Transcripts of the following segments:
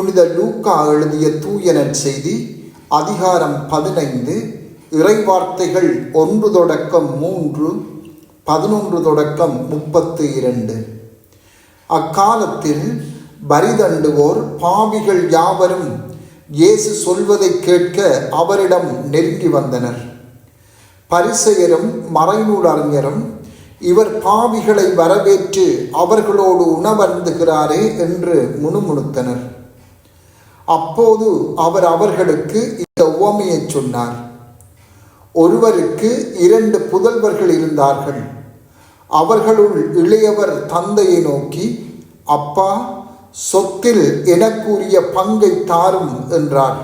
புனித லூக்கா எழுதிய தூய நற்செய்தி அதிகாரம் 15 இறைவார்த்தைகள் 1 தொடக்கம் 3, 11 தொடக்கம் 32. அக்காலத்தில் பரிதண்டுவோர் பாவிகள் யாவரும் இயேசு சொல்வதை கேட்க அவரிடம் நெருங்கி வந்தனர். பரிசேயரும் மறைநூல் அறிஞரும் இவர் பாவிகளை வரவேற்று அவர்களோடு உணவருந்துகிறாரே என்று முணுமுணுத்தனர். அப்போது அவர் அவர்களுக்கு இந்த உவமையை சொன்னார். ஒருவருக்கு 2 புதல்வர்கள் இருந்தார்கள். அவர்களுள் இளையவர் தந்தையை நோக்கி, அப்பா, சொத்தில் எனக்குரிய பங்கை தாரும் என்றார்.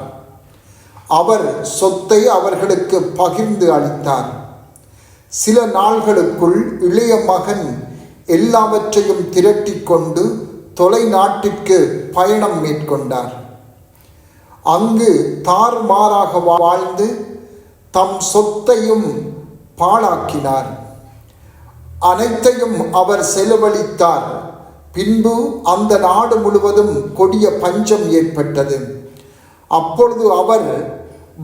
அவர் சொத்தை அவர்களுக்கு பகிர்ந்து அளித்தார். சில நாள்களுக்குள் இளைய மகன் எல்லாவற்றையும் திரட்டி கொண்டு தொலைநாட்டிற்கு பயணம் மேற்கொண்டார். அங்கு தாறுமாறாக வாழ்ந்து தம் சொத்தையும் பாழாக்கினார். அனைத்தையும் அவர் செலவழித்தார். பின்பு அந்த நாடு முழுவதும் கொடிய பஞ்சம் ஏற்பட்டது. அப்பொழுது அவர்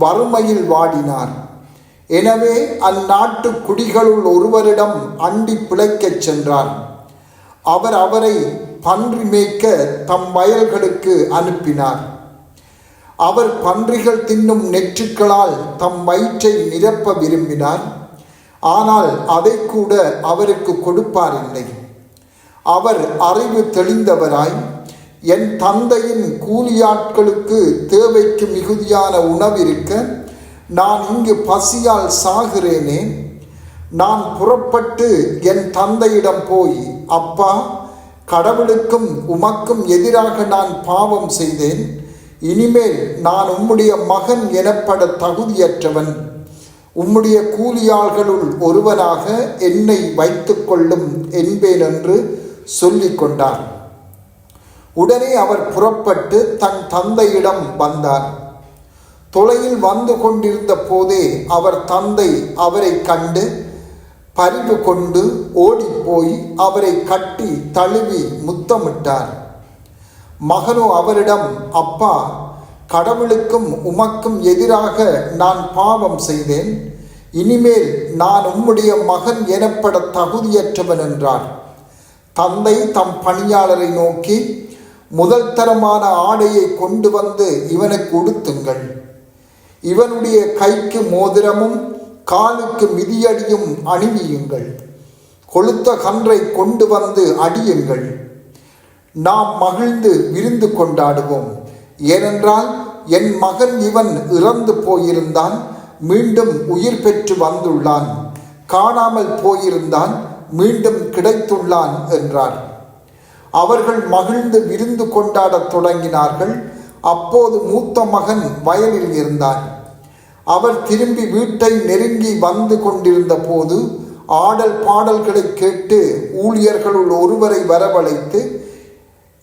வறுமையில் வாடினார். எனவே அந்நாட்டு குடிகளுள் ஒருவரிடம் அண்டி பிழைக்கச் சென்றார். அவர் அவரை பன்றி மேய்க்க தம் வயல்களுக்கு அனுப்பினார். அவர் பன்றிகள் தின்னும் நெற்றுக்களால் தம் வயிற்றை நிரப்ப விரும்பினார். ஆனால் அதை கூட அவருக்கு கொடுப்பாரில்லை. அவர் அறிவு தெளிந்தவராய், என் தந்தையின் கூலியாட்களுக்கு தேவைக்கு மிகுதியான உணவிருக்க நான் இங்கு பசியால் சாகிறேனே, நான் புறப்பட்டு என் தந்தையிடம் போய், அப்பா, கடவுளுக்கும் உமக்கும் எதிராக நான் பாவம் செய்தேன். இனிமேல் நான் உம்முடைய மகன் எனப்பட தகுதியற்றவன். உம்முடைய கூலியாள்களுள் ஒருவனாக என்னை வைத்துக் கொள்ளும் என்பேன் என்று சொல்லிக் கொண்டார். உடனே அவர் புறப்பட்டு தன் தந்தையிடம் வந்தார். தொலையில் வந்து கொண்டிருந்த போதே அவர் தந்தை அவரை கண்டு பரிவு கொண்டு ஓடிப்போய் அவரை கட்டி தழுவி முத்தமிட்டார். மகனோ அவரிடம், அப்பா, கடவுளுக்கும் உமக்கும் எதிராக நான் பாவம் செய்தேன். இனிமேல் நான் உம்முடைய மகன் எனப்பட தகுதியற்றவன் என்றார். தந்தை தம் பணியாளரை நோக்கி, முதல் தரமான ஆடையை கொண்டு வந்து இவனுக்கு உடுத்துங்கள். இவனுடைய கைக்கு மோதிரமும் காலுக்கு மிதியடியும் அணிவியுங்கள். கொழுத்த கன்றை கொண்டு வந்து அடியுங்கள். நாம் மகிழ்ந்து விருந்து கொண்டாடுவோம். ஏனென்றால் என் மகன் இவன் இறந்து போயிருந்தான், மீண்டும் உயிர் பெற்று வந்துள்ளான். காணாமல் போயிருந்தான், மீண்டும் கிடைத்துள்ளான் என்றார். அவர்கள் மகிழ்ந்து விருந்து கொண்டாடத் தொடங்கினார்கள். அப்போது மூத்த மகன் வயலில் இருந்தார். அவர் திரும்பி வீட்டை நெருங்கி வந்து கொண்டிருந்த போது ஆடல் பாடல்களை கேட்டு ஊழியர்களுள் ஒருவரை வரவழைத்து,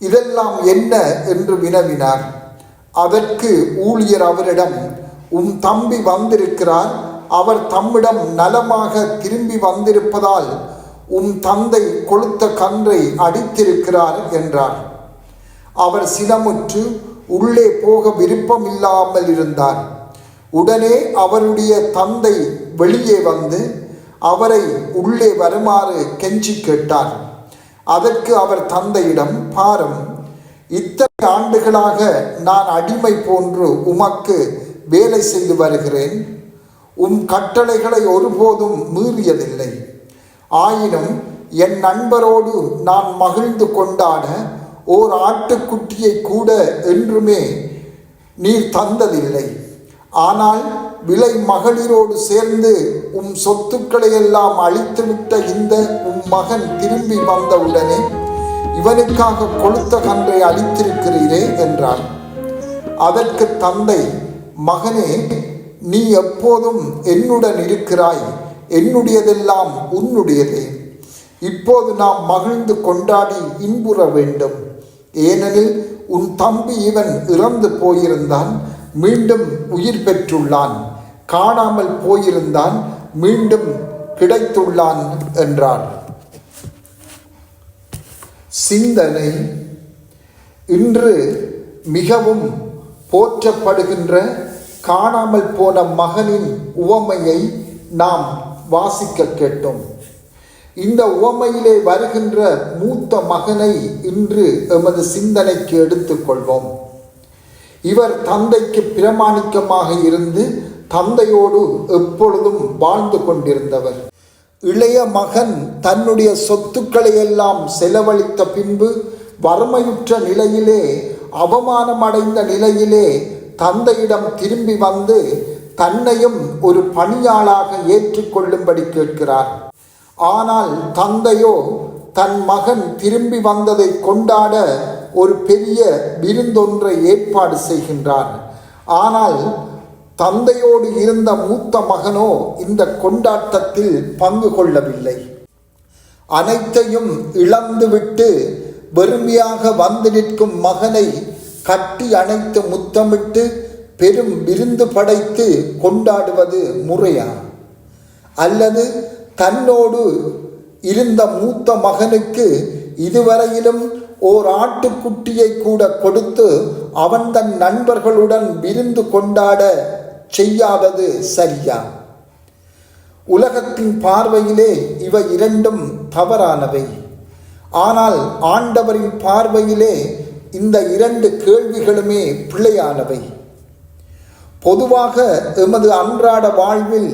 இதெல்லாம் என்ன என்று வினவினார். அதற்கு ஊழியர் அவரிடம், உம் தம்பி வந்திருக்கிறார். அவர் தம்மிடம் நலமாக திரும்பி வந்திருப்பதால் உம் தந்தை கொழுத்த கன்றை அடித்திருக்கிறார் என்றார். அவர் சினமுற்று உள்ளே போக விருப்பமில்லாமல் இருந்தார். உடனே அவருடைய தந்தை வெளியே வந்து அவரை உள்ளே வருமாறு கெஞ்சி கேட்டார். அதற்கு அவர் தந்தையிடம், பாரும், இத்தனை ஆண்டுகளாக நான் அடிமை போன்று உமக்கு வேலை செய்து வருகிறேன். உம் கட்டளைகளை ஒருபோதும் மீறியதில்லை. ஆயினும் என் நண்பரோடு நான் மகிழ்ந்து கொண்டாட ஓர் ஆட்டுக்குட்டியை கூட என்றுமே நீர் தந்ததில்லை. ஆனால் விலை மகளிரோடு சேர்ந்து உம் சொத்துக்களை எல்லாம் அழித்துவிட்ட இந்த உம் மகன் திரும்பி வந்தவுடனே இவனுக்காக கொழுத்த கன்றை அழித்திருக்கிறீரே என்றார். அதற்கு தந்தை, மகனே, நீ எப்போதும் என்னுடன் இருக்கிறாய். என்னுடையதெல்லாம் உன்னுடையதே. இப்போது நாம் மகிழ்ந்து கொண்டாடி இன்புற வேண்டும். ஏனெனில் உன் தம்பி இவன் இறந்து போயிருந்தான், மீண்டும் உயிர் பெற்றுள்ளான். காணாமல் போயிருந்தான், மீண்டும் கிடைத்துள்ளான் என்றார். சிந்தனை. இன்று மிகவும் போற்றப்படுகின்ற காணாமல் போன மகனின் உவமையை நாம் வாசிக்க கேட்டோம். இந்த உவமையிலே வருகின்ற மூத்த மகனை இன்று எமது சிந்தனைக்கு எடுத்துக்கொள்வோம். இவர் தந்தைக்கு பிரமாணிக்கமாக இருந்து தந்தையோடு எப்பொழுதும் வாழ்ந்து கொண்டிருந்தவர். இளைய மகன் தன்னுடைய சொத்துக்களை எல்லாம் செலவழித்த பின்பு வறுமையுற்ற நிலையிலே, அவமானமடைந்த நிலையிலே தந்தையிடம் திரும்பி வந்து தன்னையும் ஒரு பணியாளாக ஏற்றுக்கொள்ளும்படி கேட்கிறார். ஆனால் தந்தையோ தன் மகன் திரும்பி வந்ததை கொண்டாட ஒரு பெரிய விருந்தொன்றை ஏற்பாடு செய்கின்றார். ஆனால் தந்தையோடு இருந்த மூத்த மகனோ இந்த கொண்டாட்டத்தில் பங்கு கொள்ளவில்லை. அனைத்தையும் இழந்துவிட்டு வெறுமையாக வந்து நிற்கும் மகனை கட்டி அணைத்து முத்தமிட்டு பெரும் விருந்து படைத்து கொண்டாடுவது முறையா? அல்லது தன்னோடு இருந்த மூத்த மகனுக்கு இதுவரையிலும் ஓர் ஆட்டுக்குட்டியை கூட கொடுத்து அவன் தன் நண்பர்களுடன் விருந்து கொண்டாட செய்யாதது சரியா? உலகத்தின் பார்வையிலே இவை இரண்டும் தவறானவை. ஆனால் ஆண்டவரின் பார்வையிலே இந்த இரண்டு கேள்விகளுமே பிழையானவை. பொதுவாக எமது அன்றாட வாழ்வில்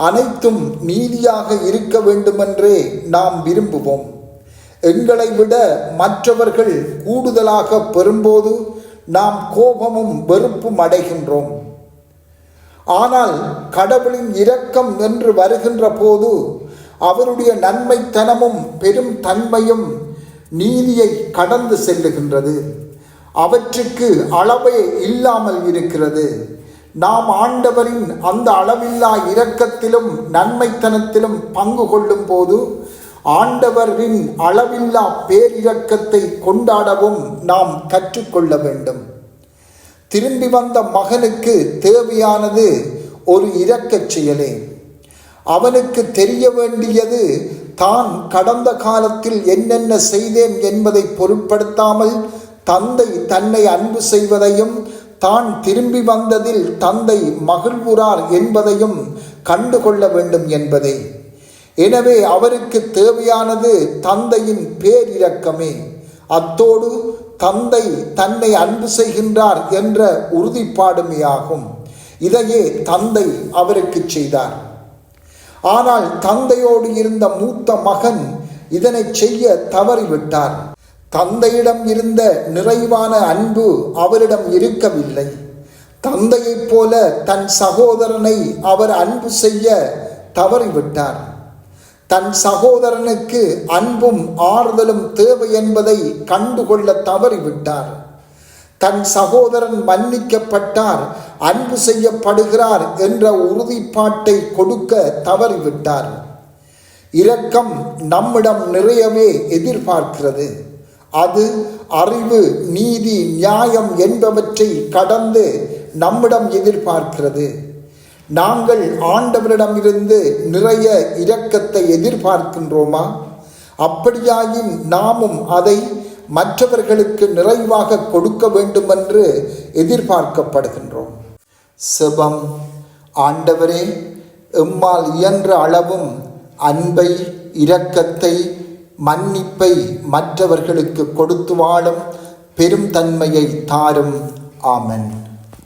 அனைத்தும் நீதியாக இருக்க வேண்டுமென்றே நாம் விரும்புவோம். எங்களை விட மற்றவர்கள் கூடுதலாக பெறும்போது நாம் கோபமும் வெறுப்பும் அடைகின்றோம். ஆனால் கடவுளின் இரக்கம் என்று வருகின்ற போது அவருடைய நன்மைத்தனமும் பெரும் தன்மையும் நீதியை கடந்து செல்லுகின்றது. அவற்றுக்கு அளவே இல்லாமல் இருக்கிறது. நாம் ஆண்டவரின் அந்த அளவில்லா இரக்கத்திலும் நன்மைத்தனத்திலும் பங்கு கொள்ளும் போது ஆண்டவரின் அளவில்லா பேரிரக்கத்தை கொண்டாடவும் நாம் கற்றுக்கொள்ள வேண்டும். திரும்பி வந்த மகனுக்கு தேவையானது ஒரு இரக்கச் செயலே. அவனுக்கு தெரிய வேண்டியது தான் கடந்த காலத்தில் என்னென்ன செய்தேன் என்பதை பொருட்படுத்தாமல் தந்தை தன்னை அன்பு செய்வதையும் தான் திரும்பி வந்ததில் தந்தை மகிழ்வுறார் என்பதையும் கண்டுகொள்ள வேண்டும் என்பதே. எனவே அவருக்கு தேவையானது தந்தையின் பேரிரக்கமே. அத்தோடு தந்தை தன்னை அன்பு செய்கின்றார் என்ற உறுதிப்பாடுமே ஆகும். இதையே தந்தை அவருக்கு செய்தார். ஆனால் தந்தையோடு இருந்த மூத்த மகன் இதனை செய்ய தவறிவிட்டார். தந்தையிடம் இருந்த நிறைவான அன்பு அவரிடம் இருக்கவில்லை. தந்தையைப் போல தன் சகோதரனை அவர் அன்பு செய்ய தவறிவிட்டார். தன் சகோதரனுக்கு அன்பும் ஆறுதலும் தேவை என்பதை கண்டுகொள்ள தவறிவிட்டார். தன் சகோதரன் மன்னிக்கப்பட்டார், அன்பு செய்யப்படுகிறார் என்ற உறுதிப்பாட்டை கொடுக்க தவறிவிட்டார். இரக்கம் நம்மிடம் நிறையவே எதிர்பார்க்கிறது. அது அறிவு, நீதி, நியாயம் என்பவற்றை கடந்து நம்மிடம் எதிர்பார்க்கிறது. நாங்கள் ஆண்டவரிடமிருந்து நிறைய இரக்கத்தை எதிர்பார்க்கின்றோமா? அப்படியாயின் நாமும் அதை மற்றவர்களுக்கு நிறைவாக கொடுக்க வேண்டுமென்று எதிர்பார்க்கப்படுகின்றோம். செபம். ஆண்டவரே, எம்மால் இயன்ற அளவும் அன்பை, இரக்கத்தை, மன்னிப்பை மற்றவர்களுக்கு கொடுத்து வாழும் பெரும் தன்மையை தாரும். ஆமென்.